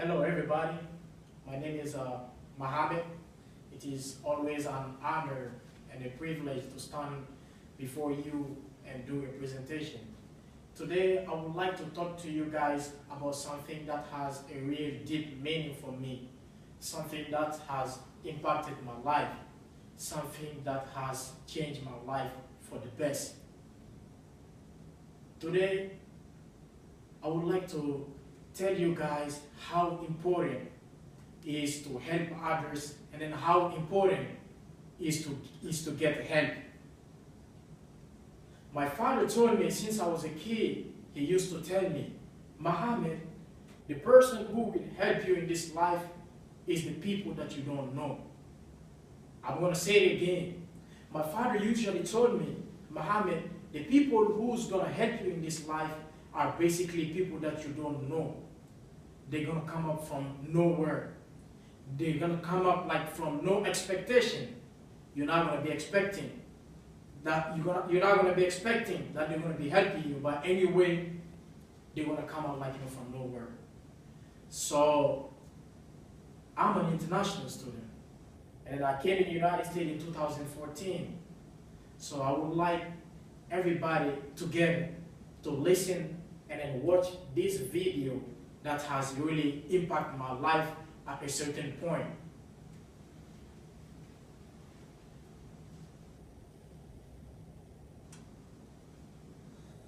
Hello everybody, my name is Mohamad. It is always an honor and a privilege to stand before you and do a presentation. Today I would like to talk to you guys about something that has a real deep meaning for me, something that has impacted my life, something that has changed my life for the best. Today I would like to tell you guys how important it is to help others, and then how important is to get help. My father told me since I was a kid, he used to tell me, Mohamad, the person who will help you in this life is the people that you don't know. I'm going to say it again. My father usually told me, Mohamad, the people who's going to help you in this life are basically people that you don't know. They're going to come up from nowhere. They're going to come up like from no expectation. You're not going to be expecting that you're not going to be expecting that they're going to be helping you, but anyway, they're going to come out like from nowhere. So I'm an international student, and I came in the United States in 2014. So I would like everybody together to listen and then watch this video that has really impacted my life at a certain point.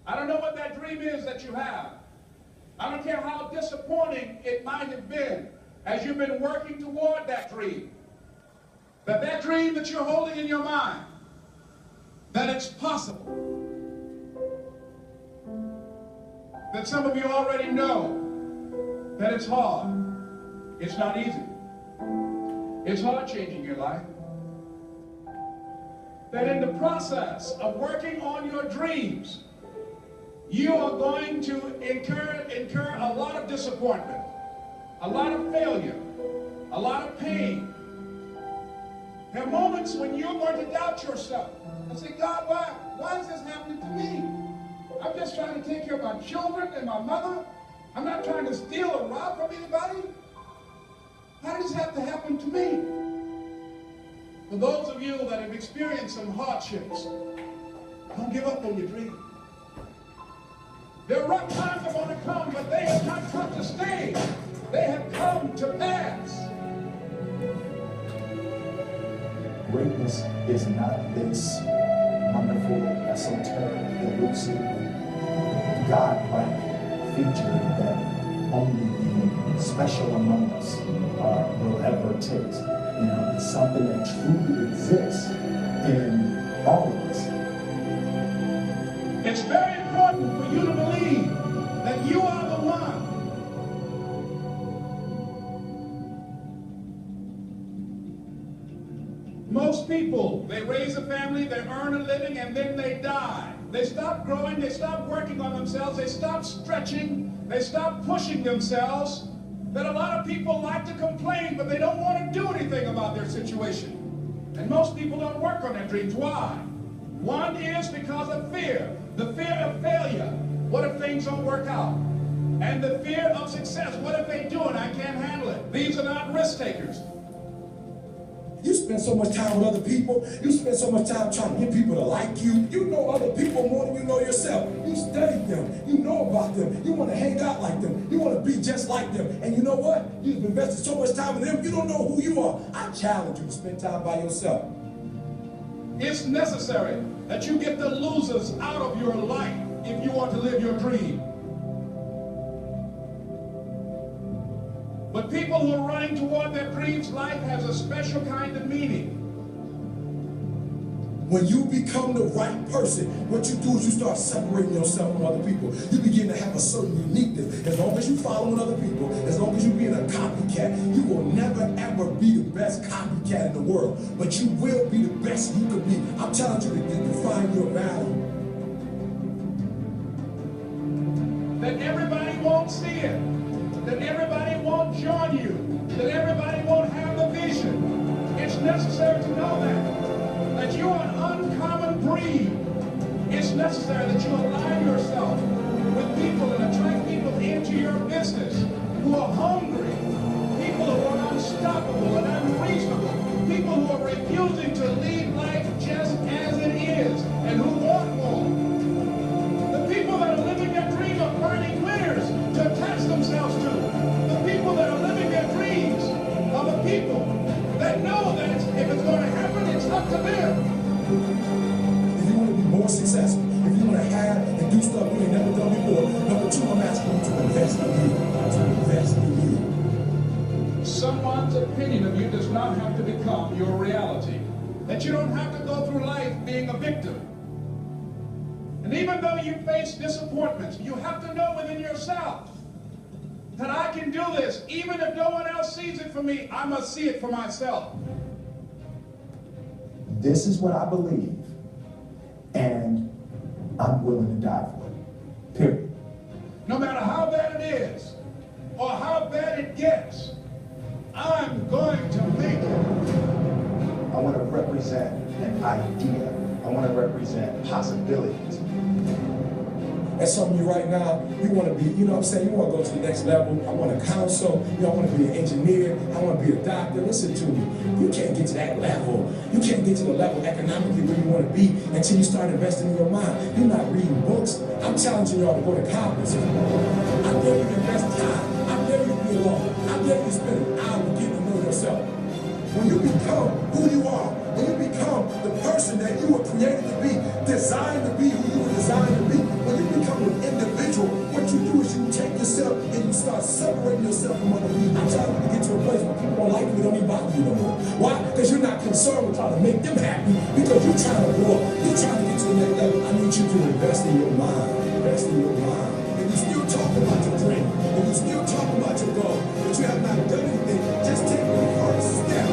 I don't know what that dream is that you have. I don't care how disappointing it might have been as you've been working toward that dream. That dream that you're holding in your mind, that it's possible. That some of you already know that it's hard. It's not easy. It's hard changing your life. That in the process of working on your dreams, you are going to incur a lot of disappointment, a lot of failure, a lot of pain. There are moments when you're going to doubt yourself and say, God, why is this happening to me? I'm just trying to take care of my children and my mother. I'm not trying to steal or rob from anybody. How does this have to happen to me? For those of you that have experienced some hardships, don't give up on your dream. There are rough times are going to come, but they have not come to stay. They have come to pass. Greatness is not this wonderful, esoteric, elusive, God-like feature that only the special among us will ever taste. You know, it's something that truly exists in all of us. It's very important for you to believe that you are the one. Most people, they raise a family, they earn a living, and then they die. They stop growing, they stop working on themselves, they stop stretching, they stop pushing themselves. That a lot of people like to complain, but they don't want to do anything about their situation. And most people don't work on their dreams. Why? One is because of fear. The fear of failure. What if things don't work out? And the fear of success. What if they do and I can't handle it? These are not risk takers. You spend so much time with other people. You spend so much time trying to get people to like you. You know other people more than you know yourself. You study them. You know about them. You want to hang out like them. You want to be just like them. And you know what? You've invested so much time in them, you don't know who you are. I challenge you to spend time by yourself. It's necessary that you get the losers out of your life if you want to live your dream. But people who are running toward their dreams, life has a special kind of meaning. When you become the right person, what you do is you start separating yourself from other people. You begin to have a certain uniqueness. As long as you following other people, as long as you being a copycat, you will never ever be the best copycat in the world. But you will be the best you could be. I'm telling you to define your value. That everybody won't see it. That everybody won't join you. That everybody won't have the vision. It's necessary to know that you are an uncommon breed. It's necessary that you align yourself with people and attract people into your business who are hungry unstoppable and unreasonable. People who are refusing to lead life just as it is and who want more. The people that are living their dream of finding winners to attach themselves to. The people that are living their dreams are the people that know that if it's going to happen, it's up to them. If you want to be more successful, if you want to have and do stuff you ain't never done before, number two, I'm asking you to invest in you. To invest in you. Someone's opinion of you does not have to become your reality. That you don't have to go through life being a victim. And even though you face disappointments, you have to know within yourself that I can do this. Even if no one else sees it for me, I must see it for myself. This is what I believe, and I'm willing to die for it. Period. No matter how bad it is, or how bad it gets, I'm going to make it. I want to represent an idea. I want to represent possibilities. And some of you right now, you want to be, you know what I'm saying, you want to go to the next level. I want to counsel, I want to be an engineer, I want to be a doctor. Listen to me. You can't get to that level. You can't get to the level economically where you want to be until you start investing in your mind. You're not reading books. I'm challenging y'all to go to conferences. I dare you to invest time. I dare you to be alone. I dare you to spend an hour getting to know yourself. When you become who you are, when you become the person that you were created to be, designed to be who you were designed to be, when you become an individual, what you do is you take yourself and you start separating yourself from other people. I'm trying to get to a place where people don't like you, don't even bother you no more. Why? Because you're not concerned with trying to make them happy, because you're trying to grow up. You're trying to get to the next level. I need you to invest in your mind. Invest in your mind. And you still talk about your dream, and you still talk about your goal, but you have not done anything. Just take the first step.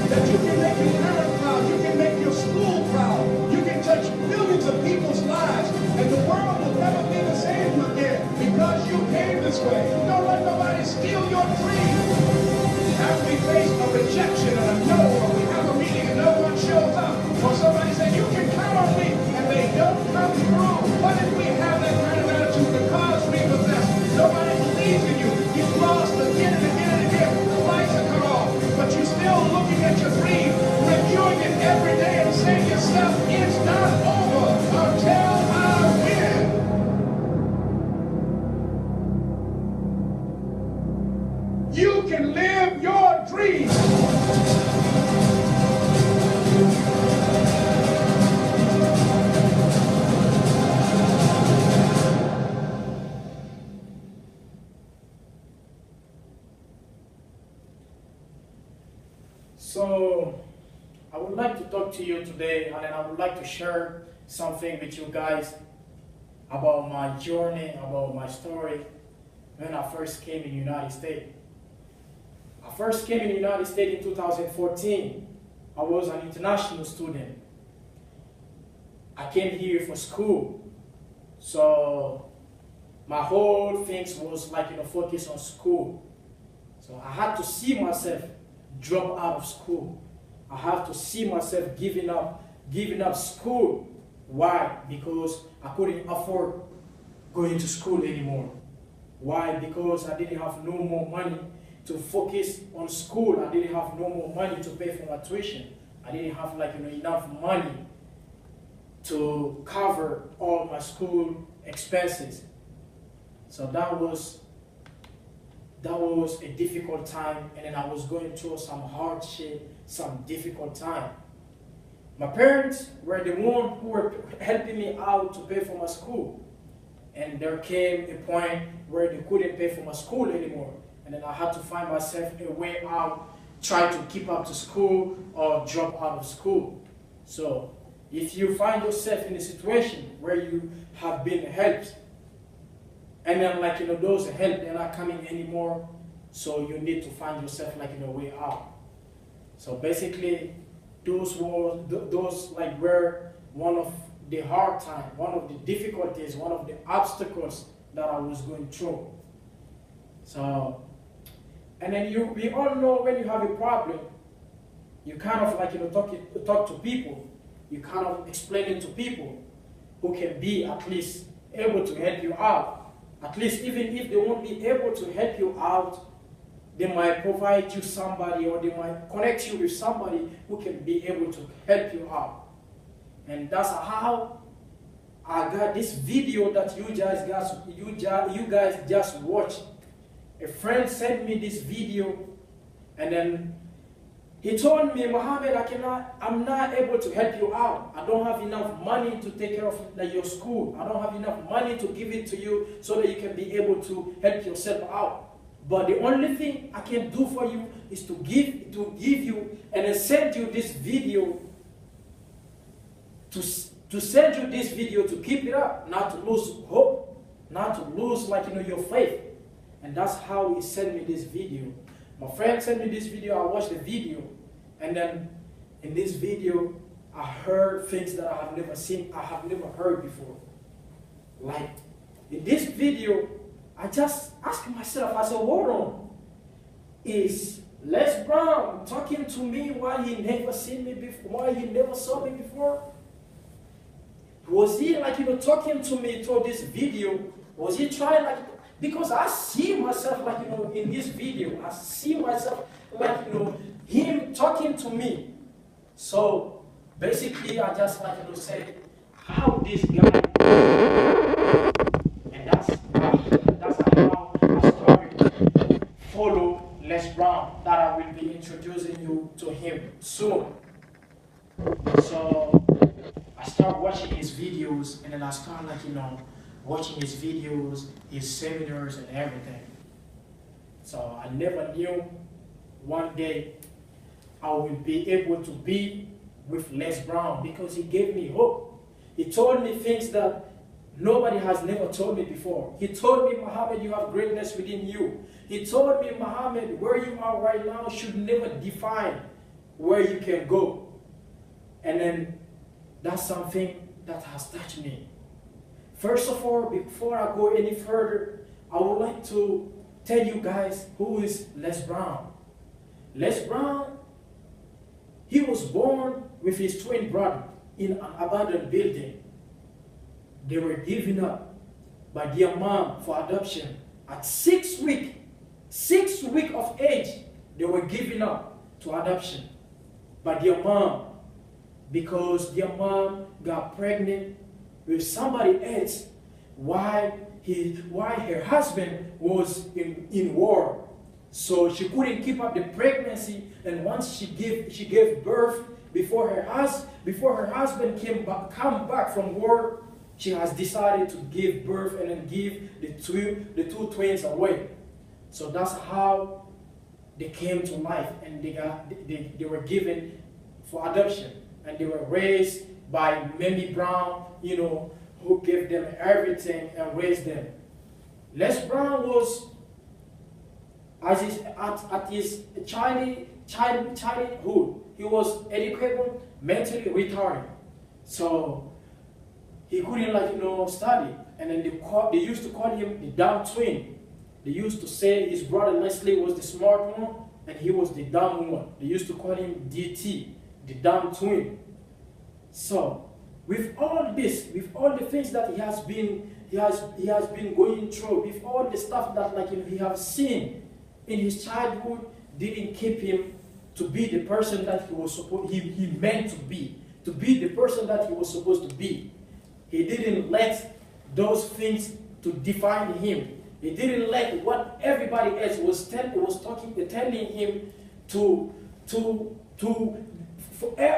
That you can make your parents proud, you can make your school proud, you can touch millions of people's lives, and the world will never be the same again because you came this way. Don't let nobody steal your dream. After we face a rejection and a no, or we have a meeting and no one shows up, or somebody says, you can count on me, and they don't come through. What if we have that kind of attitude because we possess? Nobody believes in you. You've lost again and again and again. The lights are cut off, but you're still looking at your dream, reviewing it every day and saying to yourself, it's not over until I win. You can live your dream. So, I would like to talk to you today, and then I would like to share something with you guys about my journey, about my story when I first came in the United States. I first came in the United States in 2014. I was an international student. I came here for school. So, my whole thing was like, focus on school. So I had to see myself drop out of school. I have to see myself giving up school. Why? Because I couldn't afford going to school anymore. Why? Because I didn't have no more money to focus on school. I didn't have no more money to pay for my tuition. I didn't have enough money to cover all my school expenses. So that was a difficult time, and then I was going through some hardship, some difficult time. My parents were the ones who were helping me out to pay for my school. And there came a point where they couldn't pay for my school anymore. And then I had to find myself a way out, try to keep up to school or drop out of school. So if you find yourself in a situation where you have been helped, and then those help, they're not coming anymore, so you need to find yourself a way out. So basically, those were one of the hard times, one of the difficulties, one of the obstacles that I was going through. So, and then we all know when you have a problem, you kind of talk to people, you kind of explain it to people who can be at least able to help you out. At least even if they won't be able to help you out, they might provide you somebody, or they might connect you with somebody who can be able to help you out. And that's how I got this video that you guys just watched. A friend sent me this video, and then he told me, Mohammed, I'm not able to help you out. I don't have enough money to take care of your school. I don't have enough money to give it to you so that you can be able to help yourself out. But the only thing I can do for you is to give you and then send you this video, to send you this video to keep it up, not to lose hope, not to lose your faith. And that's how he sent me this video. My friend sent me this video, I watched the video, and then in this video, I heard things that I have never seen, I have never heard before. Like, in this video, I just asked myself, I said, hold on, is Les Brown talking to me while he never seen me before, while he never saw me before? Was he talking to me through this video? Was he trying because I see myself in this video, I see myself him talking to me. So basically I just say how this guy, and that's how I started follow Les Brown, that I will be introducing you to him soon. So I start watching his videos, and then I start watching his videos, his seminars and everything. So I never knew one day I will be able to be with Les Brown, because he gave me hope. He told me things that nobody has never told me before. He told me, Mohammed, you have greatness within you. He told me, Mohammed, where you are right now should never define where you can go. And then that's something that has touched me. First of all, before I go any further, I would like to tell you guys who is Les Brown. Les Brown, he was born with his twin brother in an abandoned building. They were given up by their mom for adoption. At 6 weeks of age, they were given up to adoption by their mom, because their mom got pregnant with somebody else while her husband was in war. So she couldn't keep up the pregnancy, and once she gave birth, before her husband come back from war, she has decided to give birth and then give the two twins away. So that's how they came to life, and they were given for adoption, and they were raised by Mammy Brown, who gave them everything and raised them. Les Brown was, at his childhood, he was educable, mentally retarded. So he couldn't study. And then they used to call him the dumb twin. They used to say his brother Leslie was the smart one and he was the dumb one. They used to call him DT, the dumb twin. So with all this, with all the things that he has been going through, with all the stuff that he has seen in his childhood, didn't keep him to be the person that he meant to be the person that he was supposed to be. He didn't let those things to define him. He didn't let what everybody else was telling him for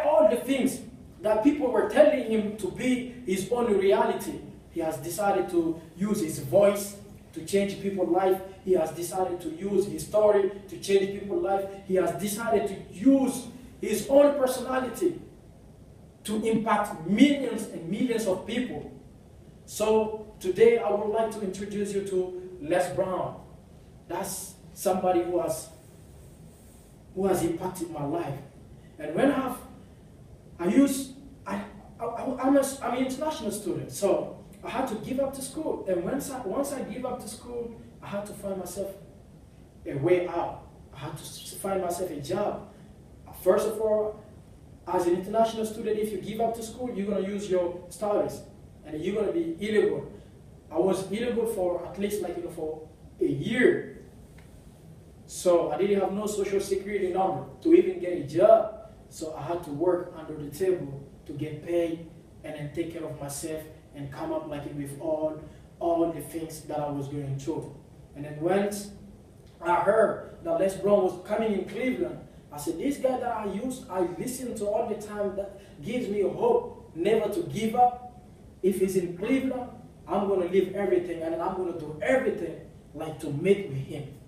all the things that people were telling him to be his own reality. He has decided to use his voice to change people's life. He has decided to use his story to change people's life. He has decided to use his own personality to impact millions and millions of people. So today I would like to introduce you to Les Brown. That's somebody who has impacted my life. And when I'm an international student, so I had to give up to school. And once I give up to school, I had to find myself a way out. I had to find myself a job. First of all, as an international student, if you give up to school, you're going to use your studies, and you're going to be illegal. I was illegal for at least for a year. So I didn't have no social security number to even get a job. So I had to work under the table to get paid and then take care of myself and come up like with all the things that I was going through. And then once I heard that Les Brown was coming in Cleveland, I said, this guy that I listen to all the time, that gives me a hope never to give up. If he's in Cleveland, I'm going to leave everything and I'm going to do everything like to meet with him.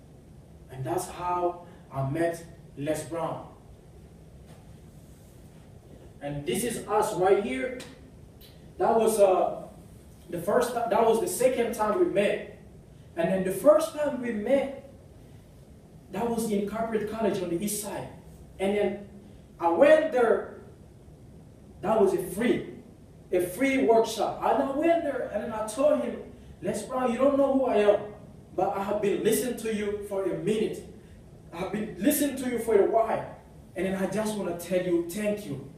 And that's how I met Les Brown. And this is us right here. That was the second time we met. And then the first time we met, that was in Corporate College on the east side. And then I went there. That was a free workshop. And I went there and then I told him, Les Brown, you don't know who I am, but I have been listening to you for a minute. I have been listening to you for a while. And then I just want to tell you thank you.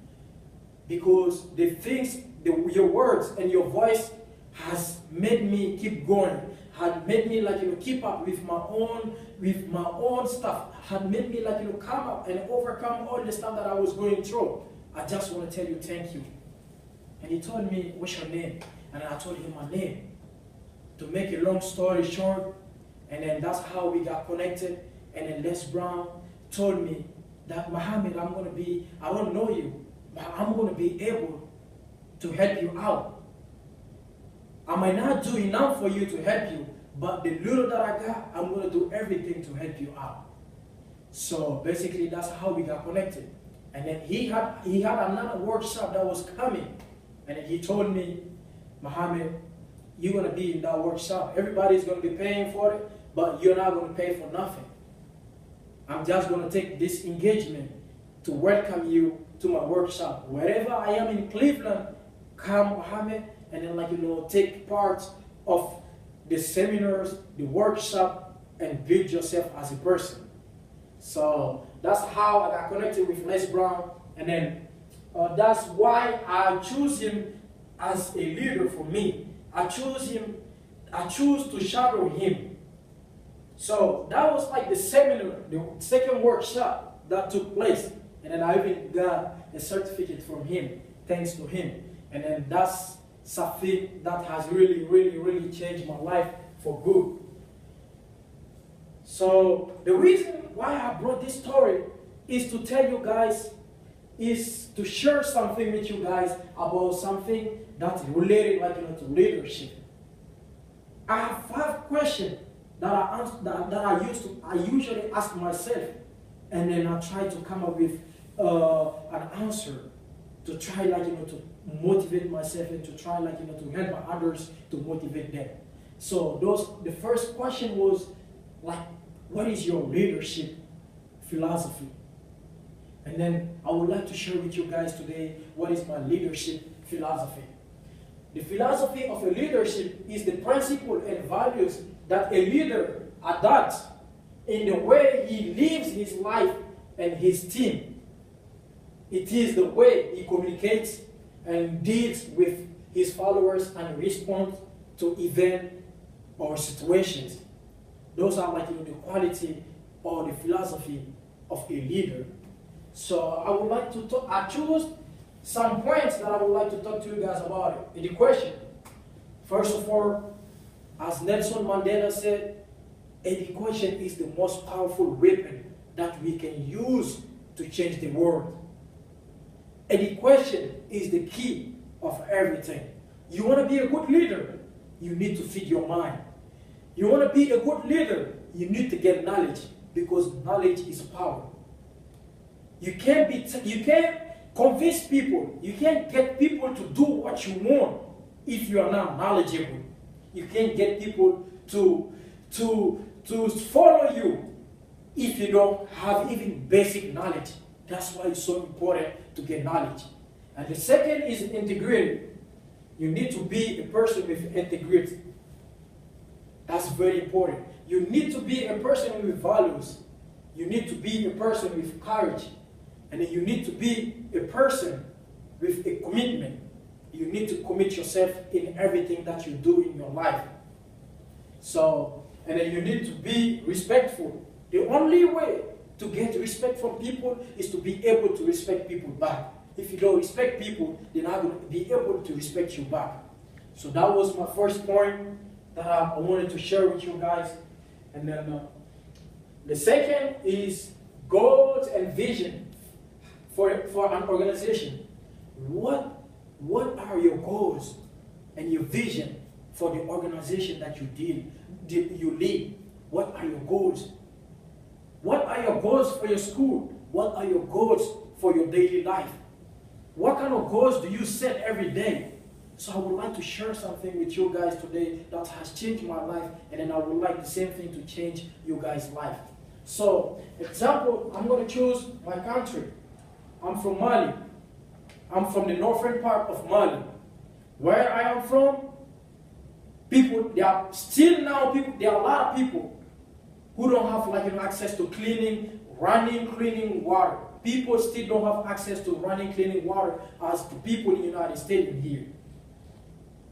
Because the things, your words and your voice has made me keep going. Had made me like, keep up with my own stuff. Had made me like, come up and overcome all the stuff that I was going through. I just want to tell you thank you. And he told me, what's your name? And I told him my name. To make a long story short, and then that's how we got connected. And then Les Brown told me that, Mohamad, I don't know you, but I'm going to be able to help you out. I might not do enough for you to help you, but the little that I got, I'm going to do everything to help you out. So basically, that's how we got connected. And then he had another workshop that was coming. And then he told me, Mohamad, you're going to be in that workshop. Everybody's going to be paying for it, but you're not going to pay for nothing. I'm just going to take this engagement to welcome you to my workshop. Wherever I am in Cleveland, come, Mohamad, and then take part of the seminars, the workshop, and build yourself as a person. So that's how I got connected with Les Brown. And then that's why I choose him as a leader for me. I choose to shadow him. So that was like the seminar, the second workshop that took place. And then I even got a certificate from him, thanks to him. And then that's something that has really, really, really changed my life for good. So the reason why I brought this story is to tell you guys, is to share something with you guys about something that's related to leadership. I have 5 questions that I usually ask myself, and then I try to come up with an answer to try to motivate myself and to try to help others to motivate them. So the first question was what is your leadership philosophy? And then I would like to share with you guys today what is my leadership philosophy. The philosophy of a leadership is the principle and values that a leader adopts in the way he lives his life and his team. It is the way he communicates and deals with his followers and responds to events or situations. Those are the quality or the philosophy of a leader. So I would like to talk, I choose some points that I would like to talk to you guys about it. Education. First of all, as Nelson Mandela said, education is the most powerful weapon that we can use to change the world. Education is the key of everything. You want to be a good leader, you need to feed your mind. You want to be a good leader, you need to get knowledge, because knowledge is power. You can't convince people, you can't get people to do what you want if you are not knowledgeable. You can't get people to follow you if you don't have even basic knowledge. That's why it's so important to get knowledge. And the second is integrity. You need to be a person with integrity. That's very important. You need to be a person with values. You need to be a person with courage. And then you need to be a person with a commitment. You need to commit yourself in everything that you do in your life. So, and then you need to be respectful. The only way to get respect from people is to be able to respect people back. If you don't respect people, then I will be able to respect you back. So that was my first point that I wanted to share with you guys. And then the second is goals and vision for an organization. What are your goals and your vision for the organization that you lead? What are your goals? What are your goals for your school? What are your goals for your daily life? What kind of goals do you set every day? So I would like to share something with you guys today that has changed my life, and then I would like the same thing to change you guys' life. So, example, I'm going to choose my country. I'm from Mali. I'm from the northern part of Mali. Where I am from, there are a lot of people who don't have access to cleaning water. People still don't have access to cleaning water as the people in the United States in here.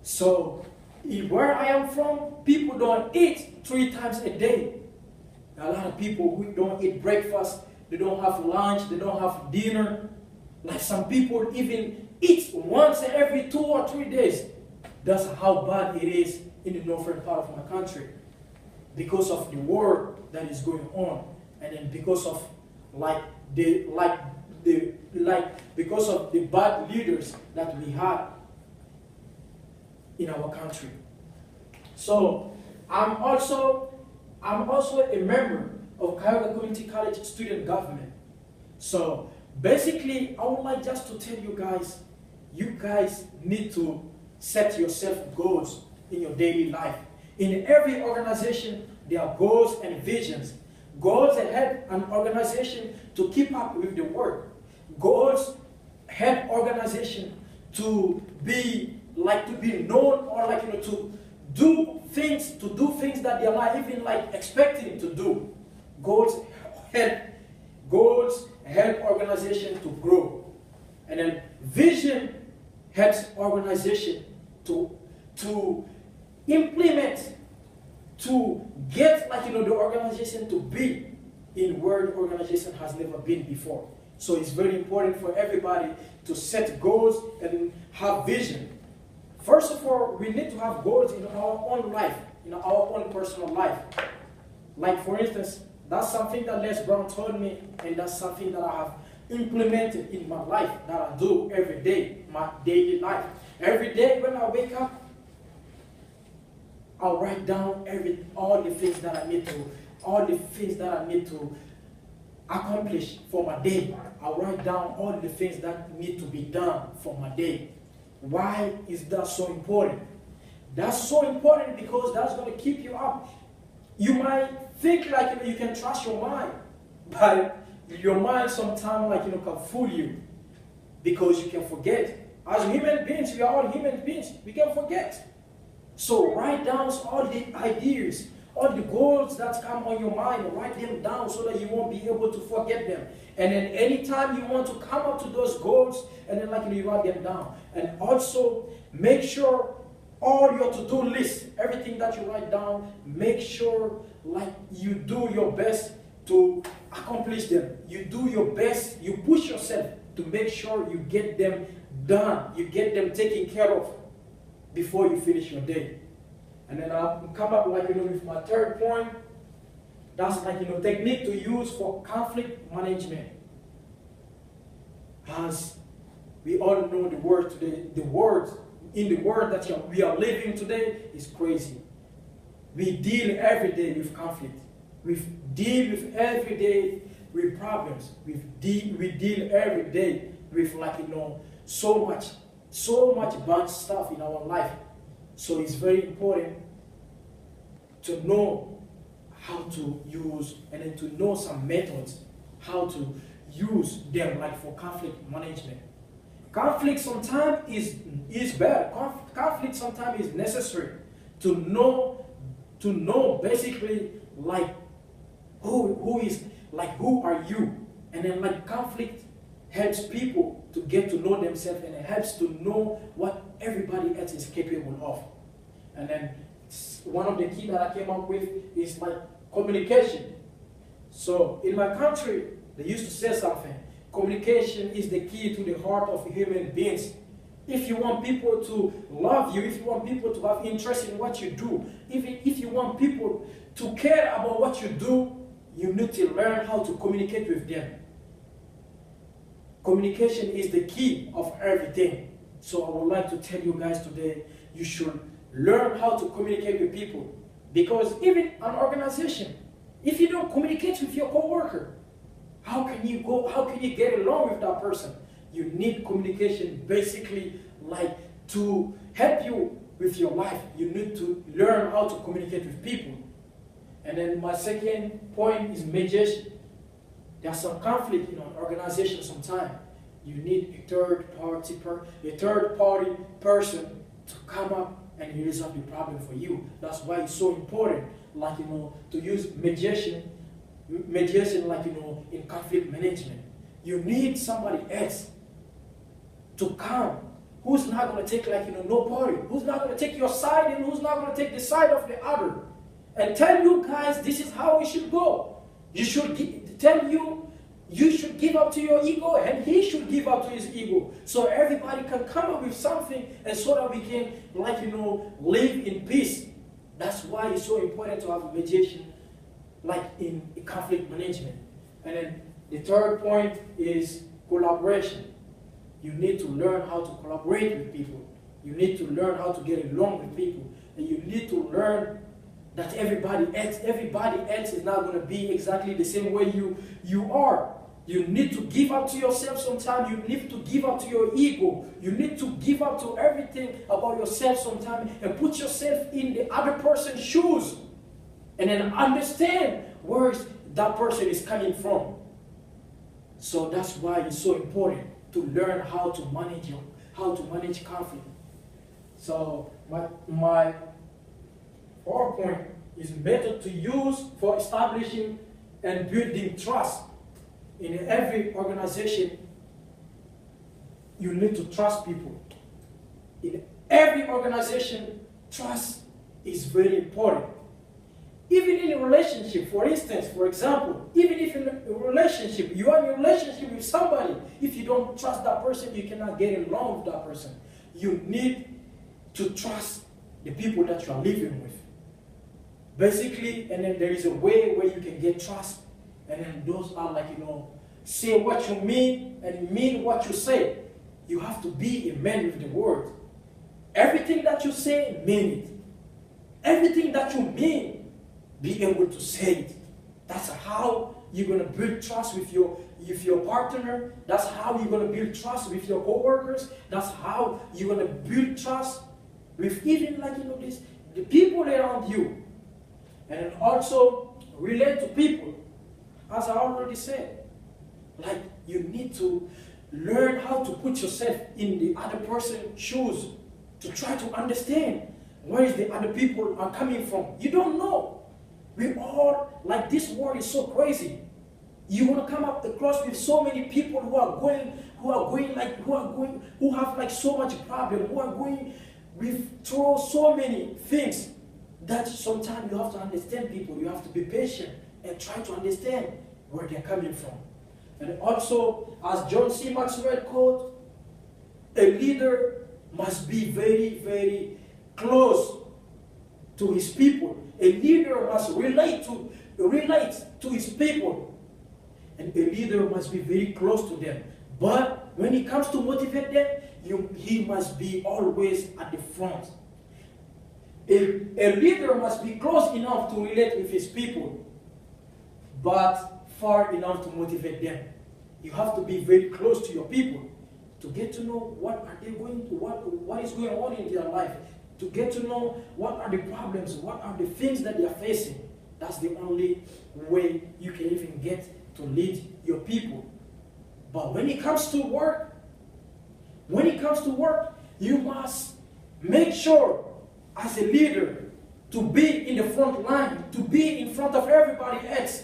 So, where I am from, people don't eat 3 times a day. A lot of people who don't eat breakfast, they don't have lunch, they don't have dinner. Like some people even eat once every 2 or 3 days. That's how bad it is in the northern part of my country. Because of the war that is going on. And then because of because of the bad leaders that we had in our country. So I'm also a member of Cuyahoga Community College student government. So basically, I would like just to tell you guys need to set yourself goals in your daily life. In every organization, there are goals and visions. Goals that help an organization to keep up with the work. Goals help organization to be known, or to do things that they are not even expecting to do. Goals help organization to grow. And then vision helps organization to implement, to get the organization to be in where the organization has never been before. So it's very important for everybody to set goals and have vision. First of all, we need to have goals in our own life, in our own personal life. Like for instance, that's something that Les Brown told me, and that's something that I have implemented in my life, that I do every day, my daily life. Every day when I wake up, I'll write down all the things that I need to accomplish for my day. I'll write down all the things that need to be done for my day. Why is that so important? That's so important because that's going to keep you up. You might think you can trust your mind, but your mind sometimes can fool you because you can forget. As human beings, we are all human beings. We can forget. So write down all the ideas, all the goals that come on your mind. Write them down so that you won't be able to forget them. And then anytime you want to come up to those goals, and then you write them down. And also make sure all your to-do list, everything that you write down, make sure you do your best to accomplish them. You do your best, you push yourself to make sure you get them done, you get them taken care of before you finish your day. And then I'll come up with my third point. That's technique to use for conflict management. As we all know the word today, the world that we are living today is crazy. We deal every day with conflict. We deal with every day with problems. We deal every day with so much bad stuff in our life. So it's very important to know how to use, and then to know some methods how to use them for conflict management. Conflict sometimes is bad. Conflict sometimes is necessary to know basically who are you, and then conflict helps people to get to know themselves, and it helps to know what everybody else is capable of. And then one of the key that I came up with is communication. So in my country, they used to say something. Communication is the key to the heart of human beings. If you want people to love you, if you want people to have interest in what you do, if you want people to care about what you do, you need to learn how to communicate with them. Communication is the key of everything. So I would like to tell you guys today, you should learn how to communicate with people. Because even an organization, if you don't communicate with your coworker, how can you get along with that person? You need communication basically like to help you with your life. You need to learn how to communicate with people. And then my second point is mediation. There's some conflict in an organization sometimes. You need a third party person to come up and resolve the problem for you. That's why it's so important, like, to use mediation like, in conflict management. You need somebody else to come, who's not going to take, like, no party, who's not going to take your side and who's not going to take the side of the other, and tell you guys this is how it should go. You should you should give up to your ego and he should give up to his ego, so everybody can come up with something and so that we can, like, live in peace. That's why it's so important to have mediation like in conflict management. And then the third point is collaboration. You need to learn how to collaborate with people. You need to learn how to get along with people. And you need to learn that everybody else is not going to be exactly the same way you are. You need to give up to yourself sometimes. You need to give up to your ego. You need to give up to everything about yourself sometimes and put yourself in the other person's shoes. And then understand where that person is coming from. So that's why it's so important to learn how to manage conflict. So my fourth point is method to use for establishing and building trust. In every organization, you need to trust people. In every organization, trust is very important. Even in a relationship, for example, even if in a relationship, you are in a relationship with somebody, if you don't trust that person, you cannot get along with that person. You need to trust the people that you are living with. Basically, and then there is a way where you can get trust. And then those are like, say what you mean and mean what you say. You have to be a man with the word. Everything that you say, mean it. Everything that you mean, be able to say it. That's how you're going to build trust with your partner. That's how you're going to build trust with your co-workers. That's how you're going to build trust with even, like, the people around you. And then also relate to people. As I already said, like, you need to learn how to put yourself in the other person's shoes to try to understand where the other people are coming from. You don't know. We all, like, this world is so crazy. You want to come up across with so many people who have like so much problem, who are going through so many things that sometimes you have to understand people. You have to be patient and try to understand where they're coming from. And also, as John C. Maxwell quote, a leader must be very, very close to his people. A leader must relate to his people. And a leader must be very close to them. But when it comes to motivate them, he must be always at the front. A leader must be close enough to relate with his people, but far enough to motivate them. You have to be very close to your people to get to know what is going on in their life, to get to know what are the problems, what are the things that they are facing. That's the only way you can even get to lead your people. But when it comes to work, you must make sure as a leader to be in the front line, to be in front of everybody else,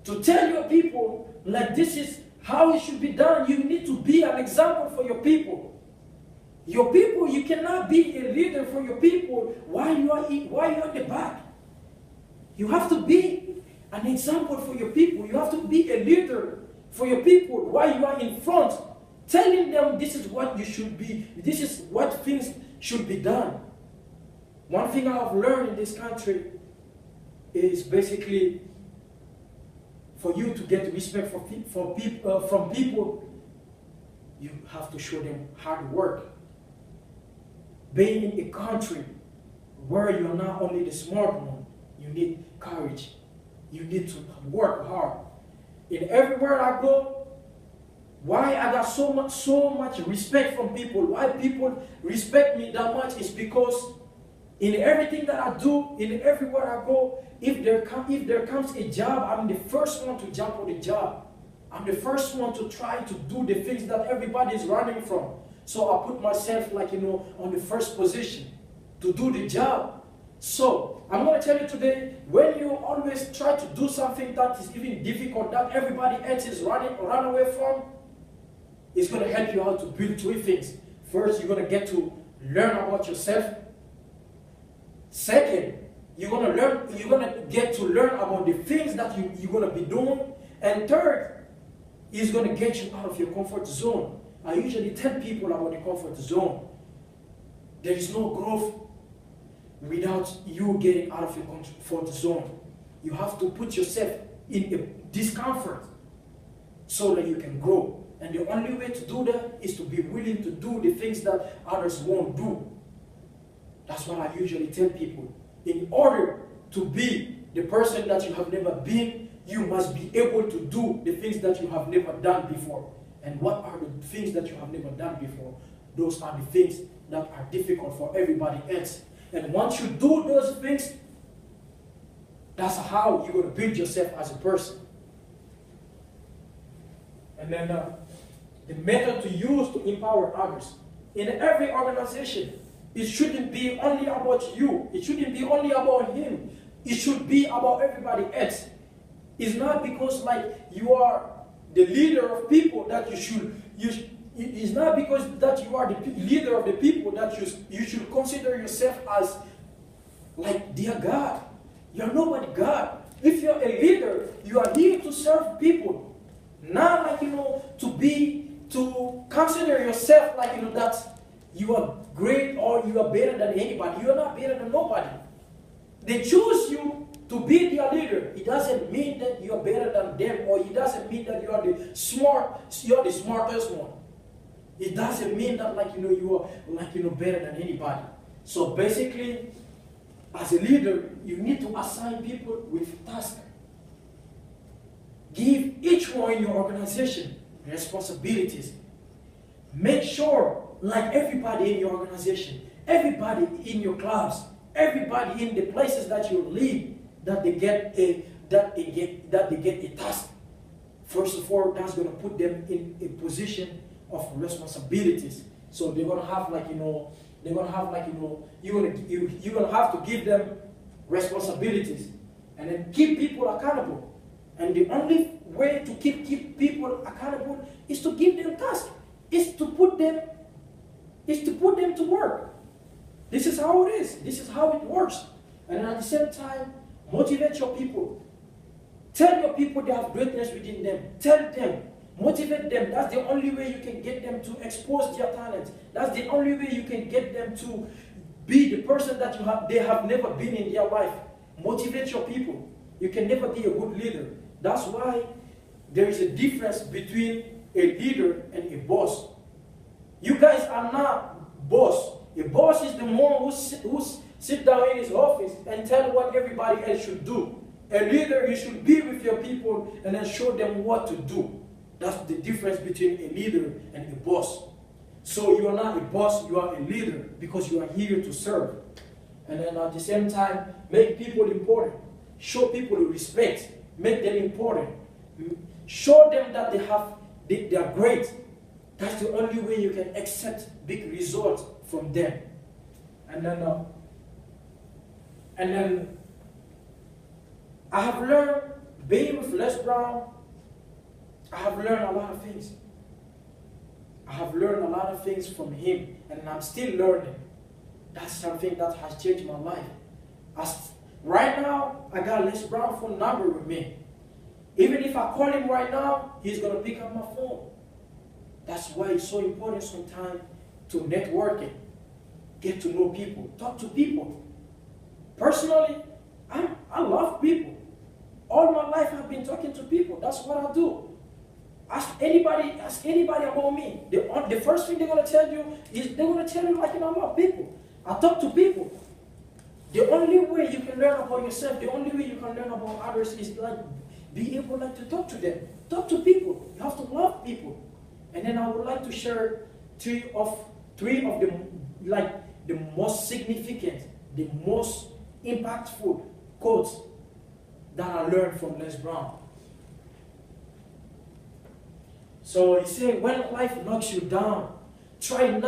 to tell your people, like, this is how it should be done. You need to be an example for your people. Your people, you cannot be a leader for your people while you are in the back. You have to be an example for your people. You have to be a leader for your people while you are in front, telling them this is what you should be, this is what things should be done. One thing I have learned in this country is basically for you to get respect from people, you have to show them hard work. Being in a country where you are not only the smart one, you need courage. You need to work hard. In everywhere I go, why I got so much respect from people, why people respect me that much is because in everything that I do, in everywhere I go, if there comes a job, I'm the first one to jump on the job. I'm the first one to try to do the things that everybody is running from. So I put myself on the first position to do the job. So I'm going to tell you today, when you always try to do something that is even difficult, that everybody else is run away from, it's going to help you out to build three things. First, you're going to get to learn about yourself. Second, you're going to get to learn about the things that you're going to be doing. And third, is going to get you out of your comfort zone. I usually tell people about the comfort zone. There is no growth without you getting out of your comfort zone. You have to put yourself in a discomfort so that you can grow. And the only way to do that is to be willing to do the things that others won't do. That's what I usually tell people. In order to be the person that you have never been, you must be able to do the things that you have never done before. And what are the things that you have never done before? Those are the things that are difficult for everybody else. And once you do those things, that's how you're going to build yourself as a person. And then the method to use to empower others. In every organization, it shouldn't be only about you. It shouldn't be only about him. It should be about everybody else. It's not because you are the leader of people that it's not because that you are the leader of the people that you should consider yourself as their God. You're nobody God. If you're a leader, you are here to serve people. Not to consider yourself that you are great or you are better than anybody. You are not better than nobody. They choose you to be their leader. It doesn't mean that you are better than them, or it doesn't mean that you are the smartest one. It doesn't mean that you are better than anybody. So basically, as a leader, you need to assign people with tasks. Give each one in your organization responsibilities. Make sure, everybody in your organization, everybody in your clubs, everybody in the places that you live, that they get a task. First of all, that's going to put them in a position of responsibilities. So they're going to have you're going to have to give them responsibilities, and then keep people accountable. And the only way to keep people accountable is to give them tasks. Is to put them to work. This is how it is. This is how it works. And at the same time, motivate your people. Tell your people they have greatness within them. Tell them. Motivate them. That's the only way you can get them to expose their talent. That's the only way you can get them to be the person that they have never been in their life. Motivate your people. You can never be a good leader. That's why there is a difference between a leader and a boss. You guys are not boss. A boss is the one who sit down in his office and tell what everybody else should do. A leader, you should be with your people and then show them what to do. That's the difference between a leader and a boss. So you are not a boss, you are a leader because you are here to serve. And then at the same time, make people important. Show people respect. Make them important. Show them that they are great. That's the only way you can accept big results from them. And then I have learned, being with Les Brown, I have learned a lot of things. I have learned a lot of things from him, and I'm still learning. That's something that has changed my life. Right now, I got Les Brown phone number with me. Even if I call him right now, he's going to pick up my phone. That's why it's so important sometimes to networking, get to know people, talk to people. Personally, I love people. All my life I've been talking to people. That's what I do. Ask anybody about me. The first thing they're going to tell you is they're going to tell you like, I love people. I talk to people. The only way you can learn about yourself, the only way you can learn about others is like be able like to talk to them. Talk to people. You have to love people. And then I would like to share three of the the most significant, the most impactful quotes that I learned from Les Brown. So he said, when life knocks you down, try to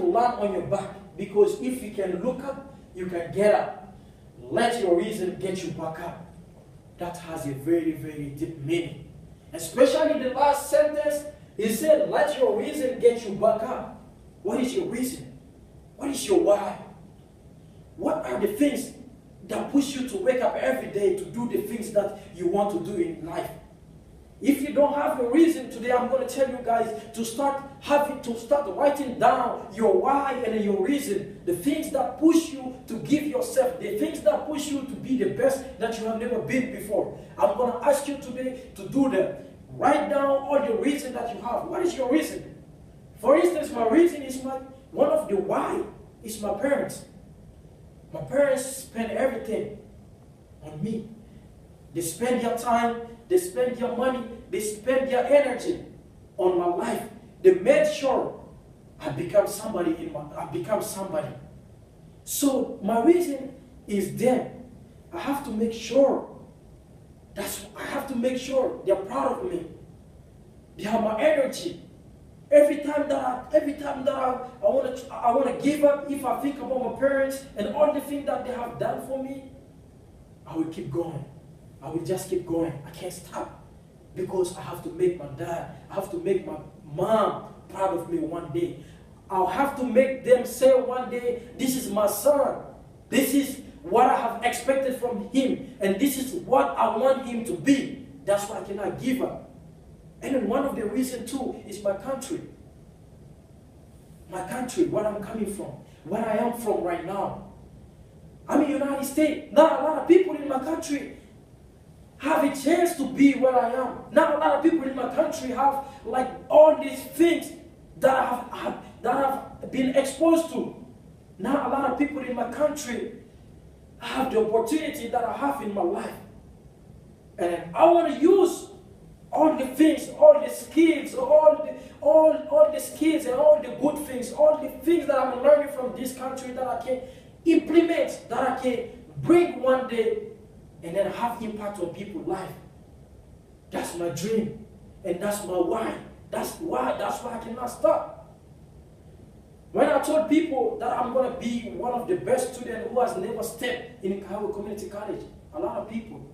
land on your back, because if you can look up, you can get up. Let your reason get you back up. That has a very, very deep meaning. Especially the last sentence, he said, let your reason get you back up. What is your reason? What is your why? What are the things that push you to wake up every day to do the things that you want to do in life? If you don't have a reason today, I'm going to tell you guys to start writing down your why and your reason. The things that push you to give yourself, the things that push you to be the best that you have never been before. I'm going to ask you today to do that. Write down all the reason that you have. What is your reason? For instance, my reason is one of the why is my parents. My parents spend everything on me. They spend their time, they spend their money, they spend their energy on my life. They made sure I become somebody. So my reason is them. I have to make sure they're proud of me. They have my energy. Every time that I want to give up, if I think about my parents and all the things that they have done for me, I will keep going. I will just keep going. I can't stop, because I have to make my dad, I have to make my mom proud of me one day. I'll have to make them say one day, this is my son. This is what I have expected from him, and this is what I want him to be. That's why I cannot give up. And then one of the reasons too is my country. My country, where I'm coming from, where I am from right now. I'm in the United States. Not a lot of people in my country have a chance to be where I am. Not a lot of people in my country have like all these things that I have been exposed to. Not a lot of people in my country have the opportunity that I have in my life. And I want to use all the things, all the skills, all the skills and all the good things, all the things that I'm learning from this country that I can implement, that I can bring one day and then have impact on people's life. That's my dream. And that's my why. That's why I cannot stop. When I told people that I'm going to be one of the best students who has never stepped in Iowa Community College, a lot of people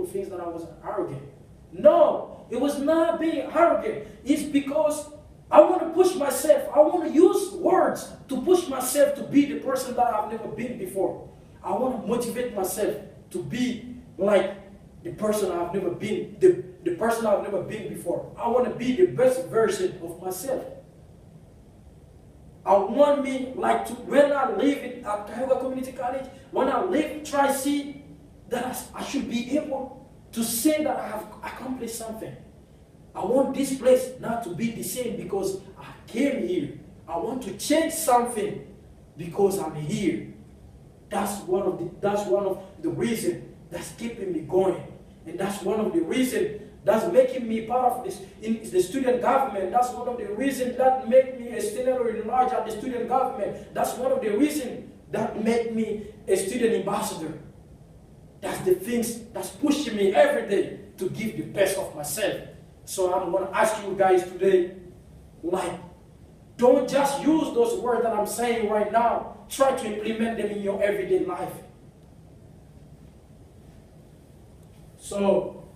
think that I was arrogant. No, it was not being arrogant. It's because I want to push myself. I want to use words to push myself to be the person that I've never been before. I want to motivate myself to be like the person I've never been, the person I've never been before. I want to be the best version of myself. I want me like to, when I live at Iowa Community College, when I live Tri-C, that I should be able to say that I have accomplished something. I want this place not to be the same because I came here. I want to change something because I'm here. That's one of the reasons that's keeping me going. And that's one of the reasons that's making me part of this in the student government. That's one of the reasons that make me a student in large at the student government. That's one of the reasons that make me a student ambassador. That's the things that's pushing me every day to give the best of myself. So I'm going to ask you guys today, like, don't just use those words that I'm saying right now. Try to implement them in your everyday life. So,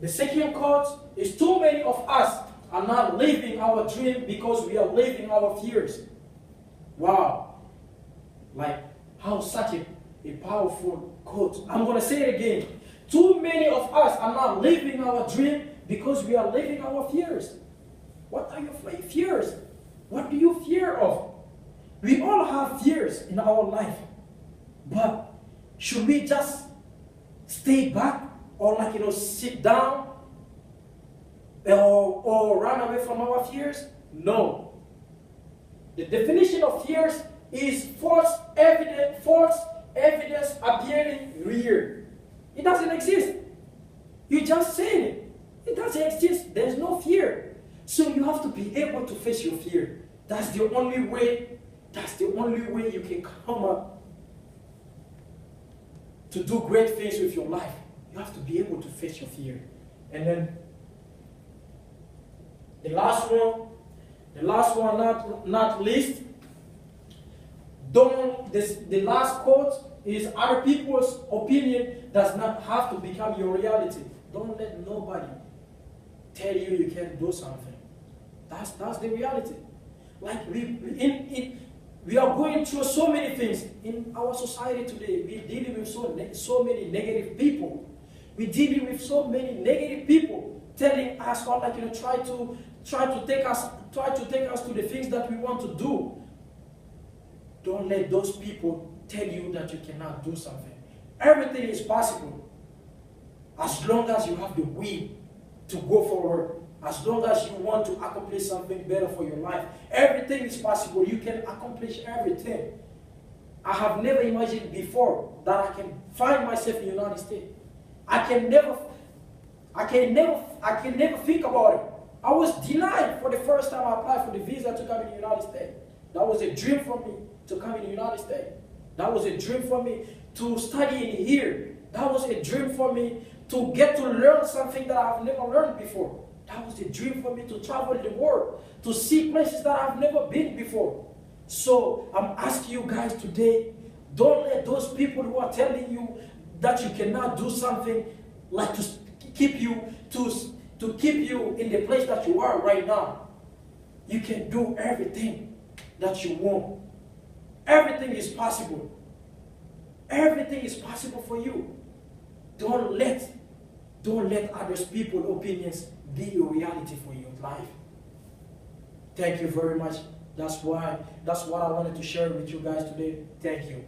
the second quote is, too many of us are not living our dream because we are living our fears. Wow. Like, how such a powerful quote. I'm going to say it again. Too many of us are not living our dream because we are living our fears. What are your fears? What do you fear of? We all have fears in our life. But should we just stay back or sit down or run away from our fears? No. The definition of fears is false evidence appearing real. It doesn't exist. You just saying it. It doesn't exist. There's no fear. So you have to be able to face your fear. That's the only way. That's the only way you can come up to do great things with your life. You have to be able to face your fear. And then the last one, not least, the last quote is, other people's opinion does not have to become your reality. Don't let nobody tell you you can't do something. That's the reality. Like we are going through so many things in our society today. We're dealing with so many negative people. We're dealing with so many negative people telling us, or try to take us to the things that we want to do. Don't let those people tell you that you cannot do something. Everything is possible as long as you have the will to go forward. As long as you want to accomplish something better for your life, everything is possible. You can accomplish everything. I have never imagined before that I can find myself in the United States. I can never think about it. I was denied for the first time I applied for the visa to come in the United States. That was a dream for me to come in the United States. That was a dream for me to study in here. That was a dream for me to get to learn something that I've never learned before. That was a dream for me to travel the world, to see places that I've never been before. So I'm asking you guys today, don't let those people who are telling you that you cannot do something, like to keep you in the place that you are right now. You can do everything that you want. Everything is possible. Everything is possible for you. Don't let others people's opinions be your reality for your life. Thank you very much. That's what I wanted to share with you guys today. Thank you.